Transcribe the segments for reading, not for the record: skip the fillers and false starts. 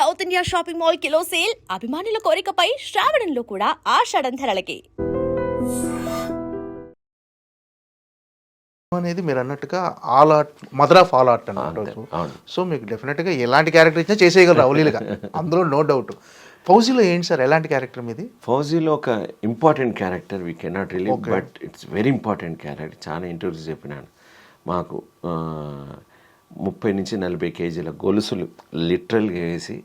South India shopping mall kilo sale అభిమానుల కోరికపై శ్రావణంలో కూడా ఆషాఢం ధరలకి. అనేది మీరు అన్నట్టుగా all art, mother of all art అన్నట్టు. సో మీకు డెఫినెట్గా ఎలాంటి క్యారెక్టర్ ఇచ్చినా చేసేయగలరు అవలీలుగా, అందులో నో డౌట్. ఫౌజీలో ఏంటి సార్, ఎలాంటి క్యారెక్టర్ మీది? ఫౌజీలో ఒక important character, we cannot relieve, but it's very important character. చాలా ఇంటర్వ్యూస్ చెప్పినాను. మాకు 30 నుంచి 40 కేజీల గొలుసులు లిటరల్గా వేసి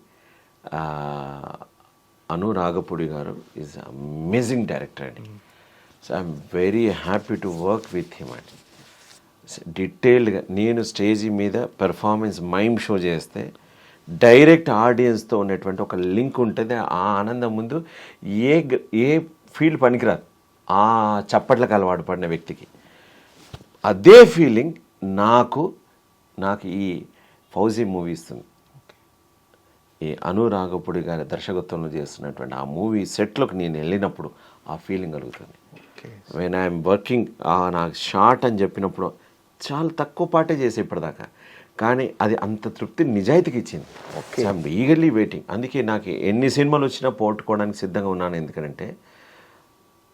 అను రాఘపూడి గారు ఈజ్ అమేజింగ్ డైరెక్టర్ అండి. So I'm very happy to work with him అండి. డీటెయిల్డ్గా నేను స్టేజీ మీద పెర్ఫార్మెన్స్ మైమ్ షో చేస్తే డైరెక్ట్ ఆడియన్స్తో ఉన్నటువంటి ఒక లింక్ ఉంటుంది. ఆ ఆనందం ముందు ఏ ఫీల్డ్ పనికిరాదు. ఆ చప్పట్లకు అలవాటు పడిన వ్యక్తికి అదే ఫీలింగ్ నాకు ఈ ఫౌజీ మూవీ ఇస్తుంది. ఈ అను రాఘపూడి గారి దర్శకత్వంలో చేస్తున్నటువంటి ఆ మూవీ సెట్లోకి నేను వెళ్ళినప్పుడు ఆ ఫీలింగ్ కలుగుతుంది. వెన్ ఐఎమ్ వర్కింగ్, నాకు షార్ట్ అని చెప్పినప్పుడు చాలా తక్కువ పాటే చేసే ఇప్పటిదాకా, కానీ అది అంత తృప్తి నిజాయితీకి ఇచ్చింది. I'm eagerly waiting. అందుకే నాకు ఎన్ని సినిమాలు వచ్చినా పోగొట్టుకోవడానికి సిద్ధంగా ఉన్నాను. ఎందుకంటే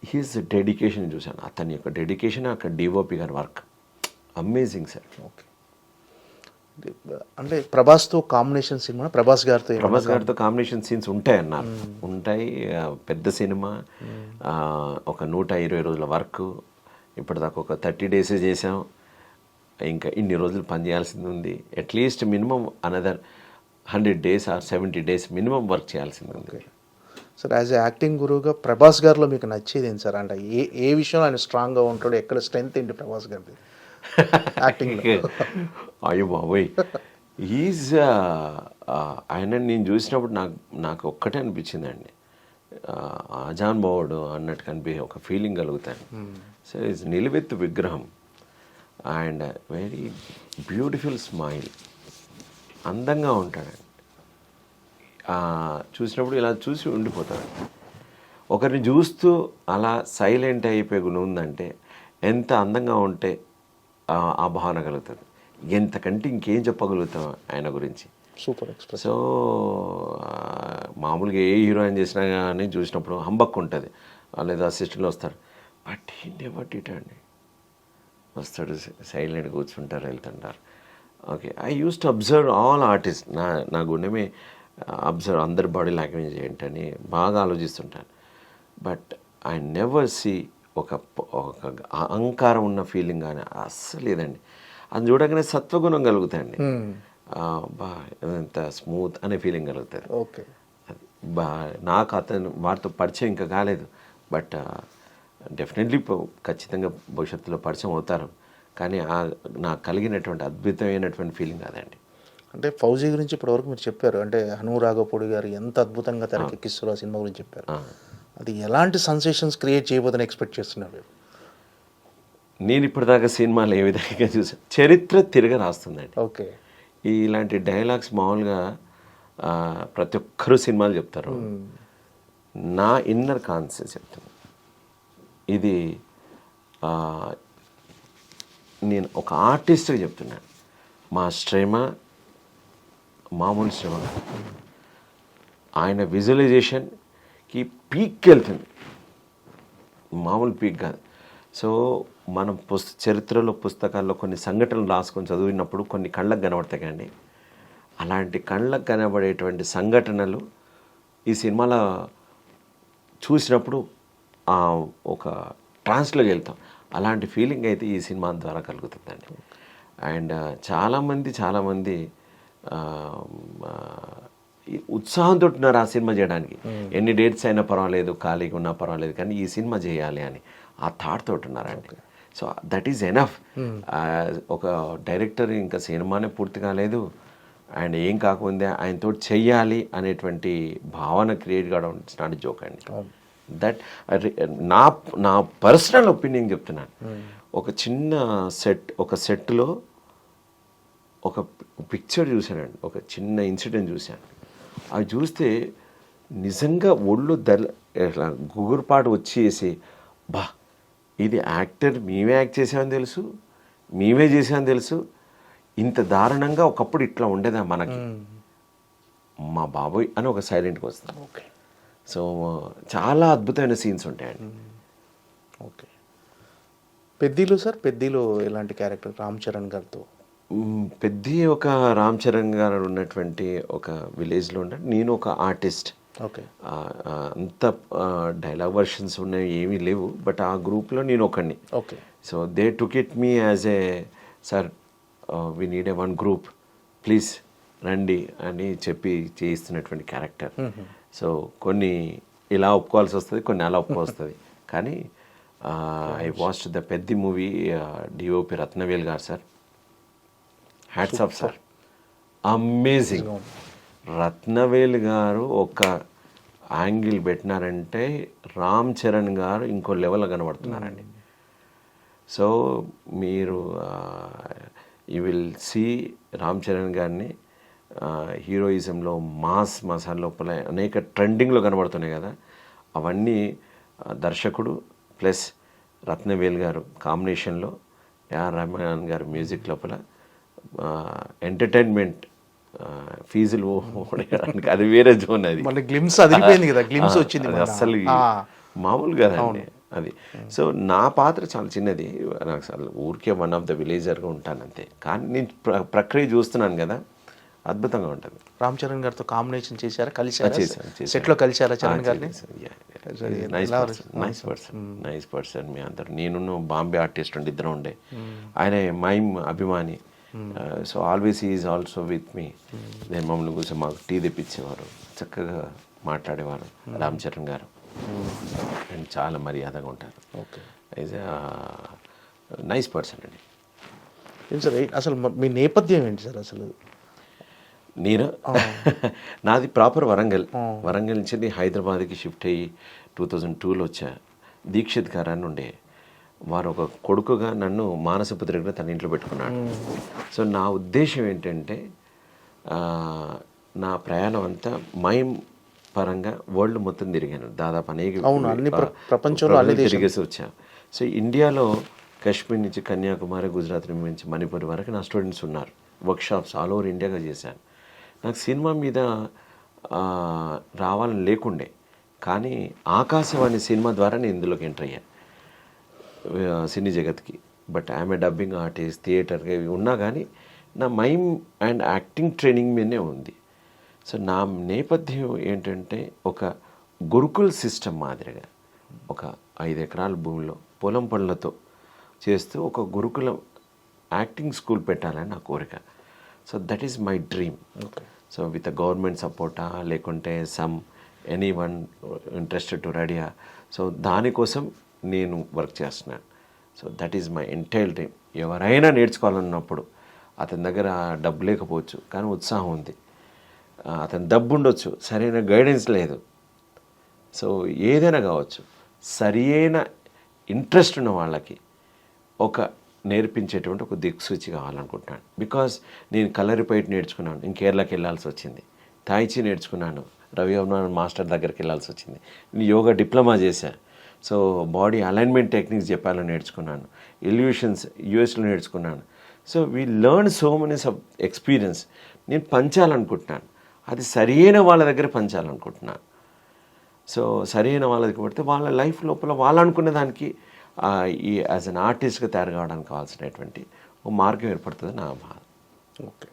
హీస్ డెడికేషన్ చూశాను, అతని యొక్క డెడికేషన్, అక్కడ డిఓపి గారి వర్క్ అమేజింగ్ సార్. ఓకే, అంటే ప్రభాస్తో కాంబినేషన్ సినిమా, ప్రభాస్ గారితో కాంబినేషన్ సీన్స్ ఉంటాయన్నారు. ఉంటాయి. పెద్ద సినిమా, ఒక 120 రోజుల వర్క్. ఇప్పటిదాకా ఒక 30 డేస్ చేసాం. ఇంకా ఇన్ని రోజులు పని చేయాల్సింది ఉంది. Atleast minimum another 100 days or 70 days minimum work చేయాల్సింది ఉంది. సార్, యాజ్ ఏ యాక్టింగ్ గురువుగా ప్రభాస్ గారిలో మీకు నచ్చేది ఏంటి సార్? అంటే ఏ విషయంలో ఆయన స్ట్రాంగ్గా ఉంటాడు, ఎక్కడ స్ట్రెంగ్త్ ఏంటి ప్రభాస్ గారిది యాక్టింగ్? అయ్యో బాబోయ్, ఈజ్ ఆయన నేను చూసినప్పుడు నాకు ఒక్కటే అనిపించిందండి, ఆజాన్ బావుడు అన్నట్టు కనిపించే ఒక ఫీలింగ్ కలుగుతాను. సో ఈజ్ నిలువెత్తు విగ్రహం అండ్ వెరీ బ్యూటిఫుల్ స్మైల్, అందంగా ఉంటాడండి. చూసినప్పుడు ఇలా చూసి ఉండిపోతాడు. ఒకరిని చూస్తూ అలా సైలెంట్ అయిపోయి గుణం ఉందంటే ఎంత అందంగా ఉంటే ఆ భావన కలుగుతుంది. ఎంతకంటే ఇంకేం చెప్పగలుగుతాం ఆయన గురించి. Super express. సో మామూలుగా ఏ హీరోయిన్ చేసినా కానీ చూసినప్పుడు హంబక్ ఉంటుంది, లేదా అసిస్టెంట్లు వస్తారు. బట్ హీ నెవర్ డిడ్ అండి. వస్తాడు, సైలెంట్ కూర్చుంటారు, వెళ్తుంటారు. Okay, I use to observe all artist. నా గుండెమే అబ్జర్వ్ అందరి బాడీ లాంగ్వేజ్ ఏంటని బాగా ఆలోచిస్తుంటాను. బట్ ఐ నెవర్ సీ ఒక అహంకారం ఉన్న ఫీలింగ్ కానీ అస్సలు లేదండి. అది చూడగానే సత్వగుణం కలుగుతాయండి. ఎంత స్మూత్ అనే ఫీలింగ్ కలుగుతుంది. ఓకే, నాకు వారితో పరిచయం ఇంకా కాలేదు, బట్ డెఫినెట్లీ ఖచ్చితంగా భవిష్యత్తులో పరిచయం అవుతారు. కానీ నాకు కలిగినటువంటి అద్భుతమైనటువంటి ఫీలింగ్ అదండి. అంటే ఫౌజీ గురించి ఇప్పటివరకు మీరు చెప్పారు, అంటే అను రాఘపూడి గారు ఎంత అద్భుతంగా తెరకెక్కిస్తారు ఆ సినిమా గురించి చెప్పారు. అది ఎలాంటి సెన్సేషన్స్ క్రియేట్ చేయబోదని ఎక్స్పెక్ట్ చేస్తున్నారు? నేను ఇప్పటిదాకా సినిమాలు ఏ విధంగా చూసాను, చరిత్ర తిరగ రాస్తుందండి. ఓకే, ఇలాంటి డైలాగ్స్ మామూలుగా ప్రతి ఒక్కరూ సినిమాలు చెప్తారు. నా ఇన్నర్ కాన్షియస్ చెప్తాను. ఇది నేను ఒక ఆర్టిస్ట్గా చెప్తున్నాను. మా శ్రమ మామూలు శ్రమ కాదు. ఆయన విజువలైజేషన్కి పీక్కి వెళ్తుంది, మామూలు పీక్ కాదు. సో మనం చరిత్రలో పుస్తకాల్లో కొన్ని సంఘటనలు రాసుకొని చదివినప్పుడు కొన్ని కళ్ళకు కనబడతాయి కండి. అలాంటి కళ్ళకు కనబడేటువంటి సంఘటనలు ఈ సినిమాలో చూసినప్పుడు ఒక ట్రాన్స్లోకి వెళ్తాం. అలాంటి ఫీలింగ్ అయితే ఈ సినిమా ద్వారా కలుగుతుందండి. అండ్ చాలామంది ఉత్సాహంతో ఉన్నారు ఆ సినిమా చేయడానికి. ఎన్ని డేట్స్ అయినా పర్వాలేదు, ఖాళీగా ఉన్నా పర్వాలేదు, కానీ ఈ సినిమా చేయాలి అని ఆ థాట్ తోటి ఉన్నారండి. So that is enough. ఒక డైరెక్టర్ ఇంకా సినిమానే పూర్తి కాలేదు, అండ్ ఏం కాకుండా ఆయనతో చెయ్యాలి అనేటువంటి భావన క్రియేట్ కావడం ఇట్స్ నాట్ జోక్ అండి. దట్ నా పర్సనల్ ఒపీనియన్ చెప్తున్నాను. ఒక చిన్న సెట్లో ఒక పిక్చర్ చూశానండి, ఒక చిన్న ఇన్సిడెంట్ చూశాను. అవి చూస్తే నిజంగా ఒళ్ళు ఇట్లా గుగురుపాటు వచ్చేసి, ఇది యాక్టర్ మేమే యాక్ట్ చేసామని తెలుసు, మేమే చేసామని తెలుసు, ఇంత దారుణంగా ఒకప్పుడు ఇట్లా ఉండేదా మనకి, మా బాబోయ్ అని ఒక సైలెంట్గా వస్తాం. ఓకే. సో చాలా అద్భుతమైన సీన్స్ ఉంటాయండి. ఓకే. పెద్దిలో సార్, పెద్దిలో ఎలాంటి క్యారెక్టర్ రామ్ చరణ్ గారితో? పెద్ద ఒక రామ్ చరణ్ గారు ఉన్నటువంటి ఒక విలేజ్లో ఉంటాడు. నేను ఒక ఆర్టిస్ట్. ఓకే. అంత డైలాగ్ వర్షన్స్ ఉన్నాయి ఏమీ లేవు, బట్ ఆ గ్రూప్లో నేను ఒకడిని. Okay. So they took it me as a sir we need a one group please రండి అని చెప్పి చేయిస్తున్నటువంటి క్యారెక్టర్. సో కొన్ని ఇలా ఒప్పుకోవాల్సి వస్తుంది, కొన్ని అలా ఒప్పుకోవాల్సి వస్తుంది. కానీ ఐ వాచ్డ్ ద పెద్ద movie, DOP Rathnavel garu sir, hats off sir, amazing. Rathnavel garu ఒక యాంగిల్ పెట్టినారంటే రామ్ చరణ్ గారు ఇంకో లెవెల్లో కనబడుతున్నారండి. సో మీరు you will see Ram Charan గారిని హీరోయిజంలో మాస్ మసాలా లోపల అనేక ట్రెండింగ్లో కనబడుతున్నాయి కదా, అవన్నీ దర్శకుడు ప్లస్ రత్నవేల్ గారు కాంబినేషన్లో, ఏఆర్ రెహమాన్ గారు మ్యూజిక్ లోపల ఎంటర్టైన్మెంట్ ఫీజులు ఓడడానికి అది వేరే జోన్. అది మళ్ళీ గ్లిమ్స్ అదిరిపోయింది కదా, గ్లిమ్స్ వచ్చింది అది అస్సలు మామూలు కదండి అది. సో నా పాత్ర చాలా చిన్నది, నాకు అసలు ఊరికే వన్ ఆఫ్ ద విలేజర్గా ఉంటాను అంతే. కానీ నేను ప్రక్రియ చూస్తున్నాను కదా, అద్భుతంగా ఉంటుంది. రామ్ చరణ్ గారితో కాంబినేషన్ చేశారా, కలిసారా? చేశాను. సెట్లో కలిసారా చరణ్ గారిని? నైస్ పర్సన్ మీ అందరు. నేను బాంబే ఆర్టిస్ట్ ఉండి ఇద్దరు ఉండే, ఆయన మైమ్ అభిమాని. So always is also with me. నేను మమ్మల్ని కూర్చొని మాకు టీ తెప్పించేవారు, చక్కగా మాట్లాడేవారు రామ్ చరణ్ గారు, అండ్ చాలా మర్యాదగా ఉంటారు. ఓకే. ఈజ్ నైస్ పర్సన్ అండి. ఏం సార్ అసలు మీ నేపథ్యం ఏంటి సార్ అసలు? నేను నాది ప్రాపర్ వరంగల్. వరంగల్ నుంచి హైదరాబాద్కి షిఫ్ట్ అయ్యి 2002లో వచ్చా. దీక్షిత్ గారు అని ఉండే వారు ఒక కొడుకుగా నన్ను మానసపుత్రిగా తన ఇంట్లో పెట్టుకున్నాడు. సో నా ఉద్దేశం ఏంటంటే నా ప్రయాణం అంతా మైమ్ పరంగా వరల్డ్ మొత్తం తిరిగాను దాదాపు, అనేక ప్రపంచంలో తిరిగేసి వచ్చా. సో ఇండియాలో కాశ్మీర్ నుంచి కన్యాకుమారి, గుజరాత్ నుంచి మణిపూర్ వరకు నా స్టూడెంట్స్ ఉన్నారు. వర్క్షాప్స్ ఆల్ ఓవర్ ఇండియాగా చేశాను. నాకు సినిమా మీద రావాలని లేకుండే, కానీ ఆకాశవాణి సినిమా ద్వారా నేను ఇందులోకి ఎంటర్ అయ్యాను సినీ జగత్కి. But I'm a dubbing artist, థియేటర్గా ఇవి ఉన్నా కానీ నా మైమ్ అండ్ యాక్టింగ్ ట్రైనింగ్ మీదనే ఉంది. సో నా నేపథ్యం ఏంటంటే ఒక గురుకుల్ సిస్టమ్ మాదిరిగా ఒక 5 ఎకరాల భూమిలో పొలం పనులతో చేస్తూ ఒక గురుకులం యాక్టింగ్ స్కూల్ పెట్టాలని నా కోరిక. So that is my dream. So with government సపోర్టా లేకుంటే some any one interested to రెడీయా, సో దానికోసం నేను వర్క్ చేస్తున్నాను. So that is my entire dream. ఎవరైనా నేర్చుకోవాలన్నప్పుడు అతని దగ్గర డబ్బు లేకపోవచ్చు కానీ ఉత్సాహం ఉంది, అతని డబ్బు ఉండొచ్చు, సరైన గైడెన్స్ లేదు. సో ఏదైనా కావచ్చు, సరైన ఇంట్రెస్ట్ ఉన్న వాళ్ళకి ఒక నేర్పించేటువంటి ఒక దిక్సూచి కావాలనుకుంటున్నాను. బికాజ్ నేను కలరిపైట్ నేర్చుకున్నాను, నేను కేరళకి వెళ్ళాల్సి వచ్చింది. తాయిచి నేర్చుకున్నాను, రవి అభిమాన్ మాస్టర్ దగ్గరికి వెళ్ళాల్సి వచ్చింది. నేను యోగా డిప్లొమా చేశాను. సో బాడీ అలైన్మెంట్ టెక్నిక్స్ జపాన్లో నేర్చుకున్నాను, ఇల్యూషన్స్ యూఎస్లో నేర్చుకున్నాను. So we learn so many experience. నేను పంచాలనుకుంటున్నాను, అది సరైన వాళ్ళ దగ్గర పంచాలనుకుంటున్నాను. సో సరైన వాళ్ళ దగ్గర పడితే వాళ్ళ లైఫ్ లోపల వాళ్ళు అనుకునే దానికి ఈ యాజ్ అన్ ఆర్టిస్ట్గా తయారు కావడానికి కావాల్సినటువంటి ఒక మార్గం ఏర్పడుతుంది నా బాధ. ఓకే.